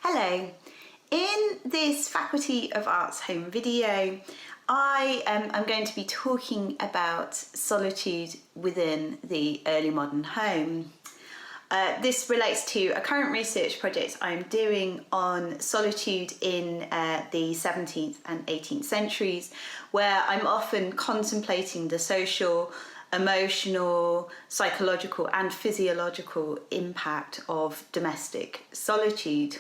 Hello. In this Faculty of Arts home video, I am going to be talking about solitude within the early modern home. This relates to a current research project I'm doing on solitude in the 17th and 18th centuries, where I'm often contemplating the social, emotional, psychological and physiological impact of domestic solitude.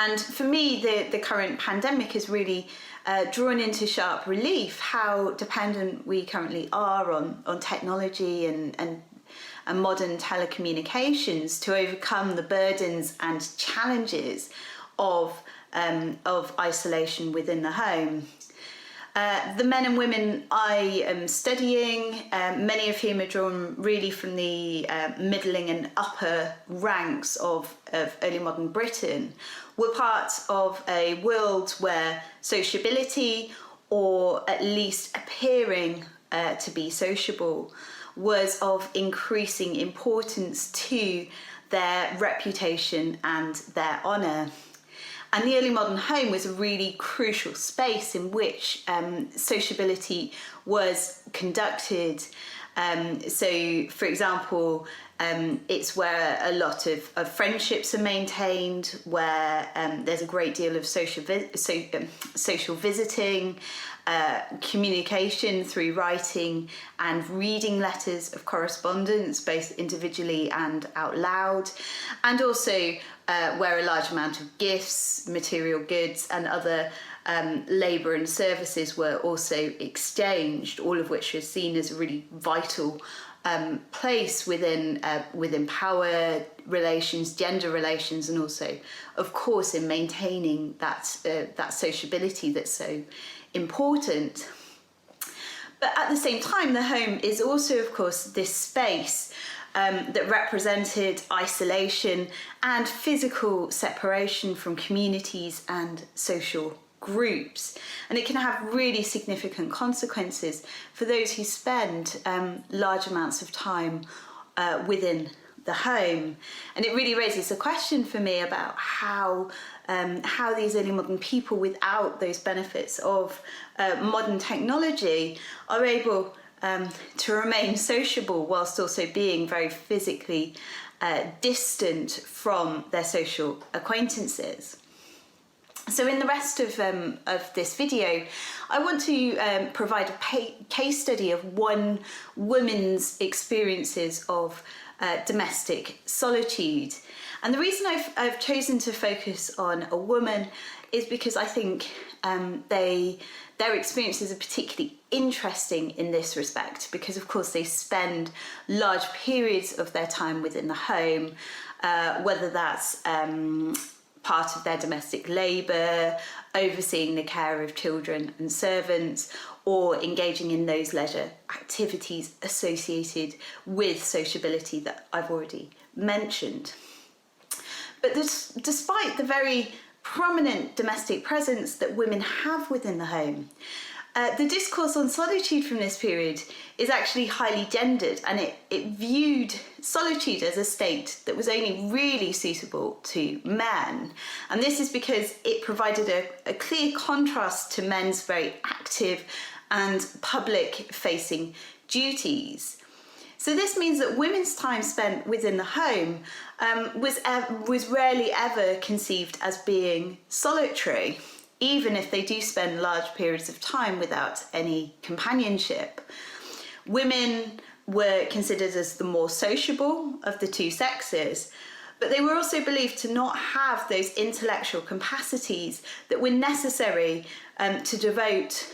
And for me, the current pandemic has really drawn into sharp relief how dependent we currently are on technology and modern telecommunications to overcome the burdens and challenges of isolation within the home. The men and women I am studying, many of whom are drawn really from the middling and upper ranks of early modern Britain, were part of a world where sociability, or at least appearing to be sociable, was of increasing importance to their reputation and their honour. And the early modern home was a really crucial space in which sociability was conducted. So, for example, it's where a lot of friendships are maintained, where there's a great deal of social visiting, communication through writing and reading letters of correspondence, both individually and out loud, and also where a large amount of gifts, material goods and other labour and services were also exchanged, all of which is seen as a really vital place within power relations, gender relations, and also, of course, in maintaining that sociability that's so important. But at the same time, the home is also, of course, this space that represented isolation and physical separation from communities and social groups, and it can have really significant consequences for those who spend large amounts of time within the home. And it really raises a question for me about how these early modern people, without those benefits of modern technology, are able to remain sociable whilst also being very physically distant from their social acquaintances. So in the rest of this video, I want to provide a case study of one woman's experiences of domestic solitude. And the reason I've chosen to focus on a woman is because I think their experiences are particularly interesting in this respect, because of course they spend large periods of their time within the home, whether that's part of their domestic labour, overseeing the care of children and servants, or engaging in those leisure activities associated with sociability that I've already mentioned. But despite the very prominent domestic presence that women have within the home, the discourse on solitude from this period is actually highly gendered, and it viewed solitude as a state that was only really suitable to men. And this is because it provided a clear contrast to men's very active and public-facing duties. So this means that women's time spent within the home was rarely ever conceived as being solitary, even if they do spend large periods of time without any companionship. Women were considered as the more sociable of the two sexes, but they were also believed to not have those intellectual capacities that were necessary to devote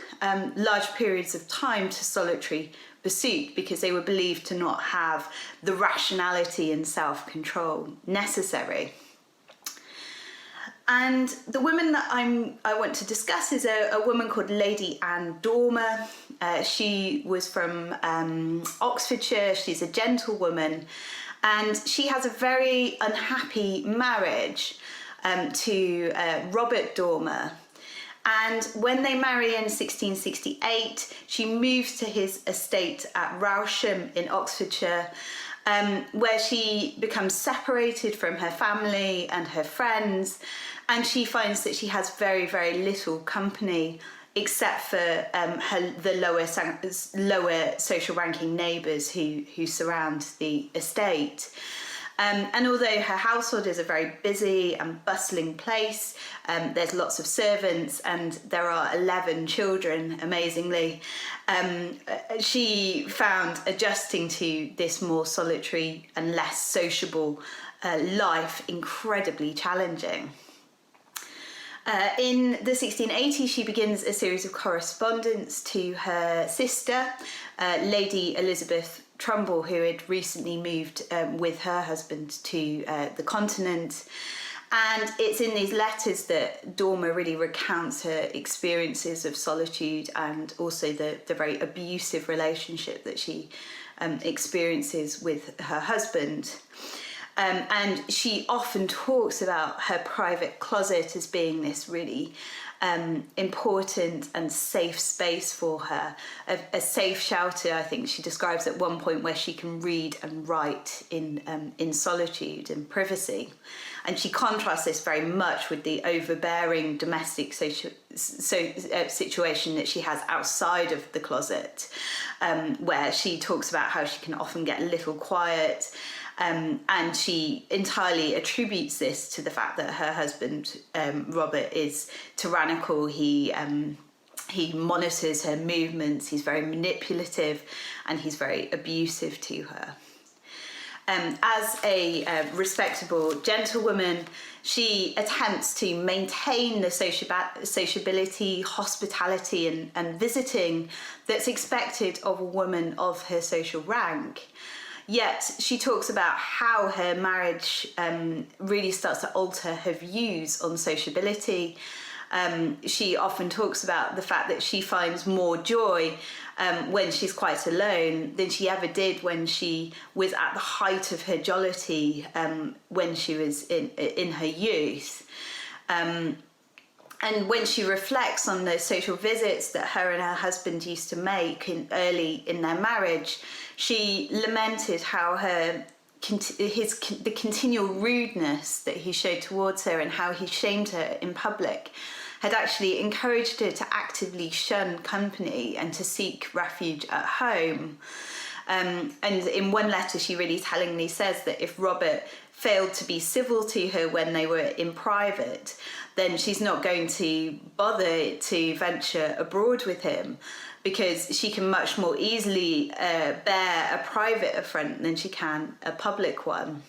large periods of time to solitary pursuit, because they were believed to not have the rationality and self-control necessary. And the woman that I want to discuss is a woman called Lady Anne Dormer. She was from Oxfordshire. She's a gentlewoman, and she has a very unhappy marriage to Robert Dormer. And when they marry in 1668, she moves to his estate at Rousham in Oxfordshire, where she becomes separated from her family and her friends, and she finds that she has very, very little company except for the lower social ranking neighbours who surround the estate. And although her household is a very busy and bustling place, there's lots of servants and there are 11 children, amazingly, she found adjusting to this more solitary and less sociable life incredibly challenging. In the 1680s, she begins a series of correspondence to her sister, Lady Elizabeth Trumbull, who had recently moved with her husband to the continent. And it's in these letters that Dormer really recounts her experiences of solitude and also the very abusive relationship that she experiences with her husband. And she often talks about her private closet as being this really important and safe space for her, a safe shelter. I think she describes at one point where she can read and write in solitude and privacy. And she contrasts this very much with the overbearing domestic situation that she has outside of the closet, where she talks about how she can often get a little quiet. And she entirely attributes this to the fact that her husband, Robert, is tyrannical. He monitors her movements, he's very manipulative, and he's very abusive to her. As a respectable gentlewoman, she attempts to maintain the sociability, hospitality and visiting that's expected of a woman of her social rank. Yet she talks about how her marriage really starts to alter her views on sociability. She often talks about the fact that she finds more joy when she's quite alone than she ever did when she was at the height of her jollity when she was in her youth. And when she reflects on the social visits that her and her husband used to make early in their marriage, she lamented how the continual rudeness that he showed towards her and how he shamed her in public had actually encouraged her to actively shun company and to seek refuge at home. And in one letter, she really tellingly says that if Robert failed to be civil to her when they were in private, then she's not going to bother to venture abroad with him, because she can much more easily bear a private affront than she can a public one.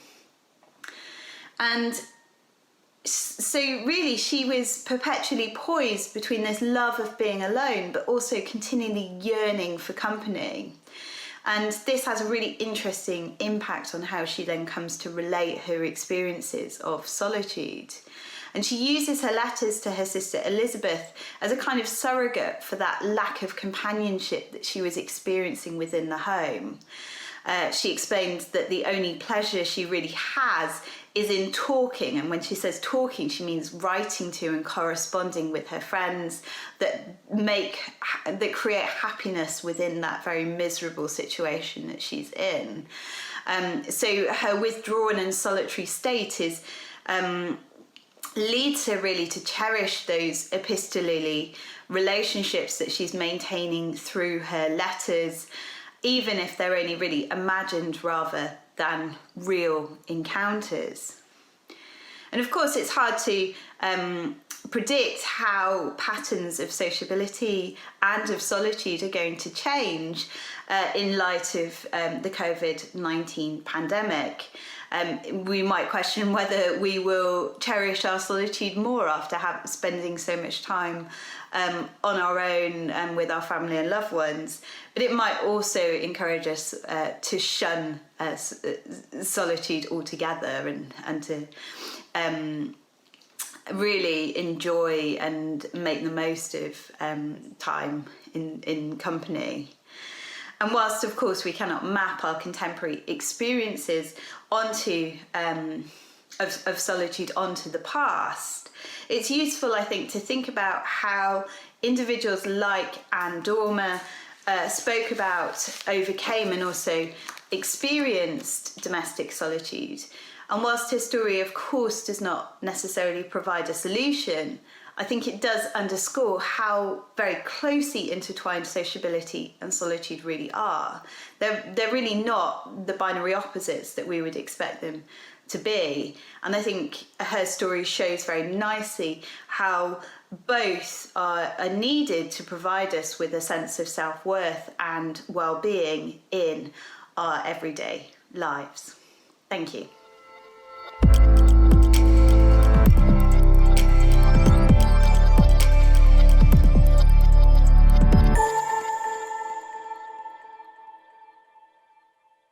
And so really she was perpetually poised between this love of being alone but also continually yearning for company. And this has a really interesting impact on how she then comes to relate her experiences of solitude. And she uses her letters to her sister Elizabeth as a kind of surrogate for that lack of companionship that she was experiencing within the home. She explains that the only pleasure she really has is in talking, and when she says talking, she means writing to and corresponding with her friends that create happiness within that very miserable situation that she's in. So her withdrawn and solitary state leads her really to cherish those epistolary relationships that she's maintaining through her letters, even if they're only really imagined rather than real encounters. And of course, it's hard to predict how patterns of sociability and of solitude are going to change in light of the COVID-19 pandemic. We might question whether we will cherish our solitude more after spending so much time on our own and with our family and loved ones. But it might also encourage us to shun solitude altogether and to really enjoy and make the most of time in company. And whilst, of course, we cannot map our contemporary experiences onto of solitude onto the past, it's useful, I think, to think about how individuals like Anne Dormer spoke about, overcame, and also experienced domestic solitude. And whilst her story, of course, does not necessarily provide a solution, I think it does underscore how very closely intertwined sociability and solitude really are. They're really not the binary opposites that we would expect them to be. And I think her story shows very nicely how both are needed to provide us with a sense of self-worth and well-being in our everyday lives. Thank you.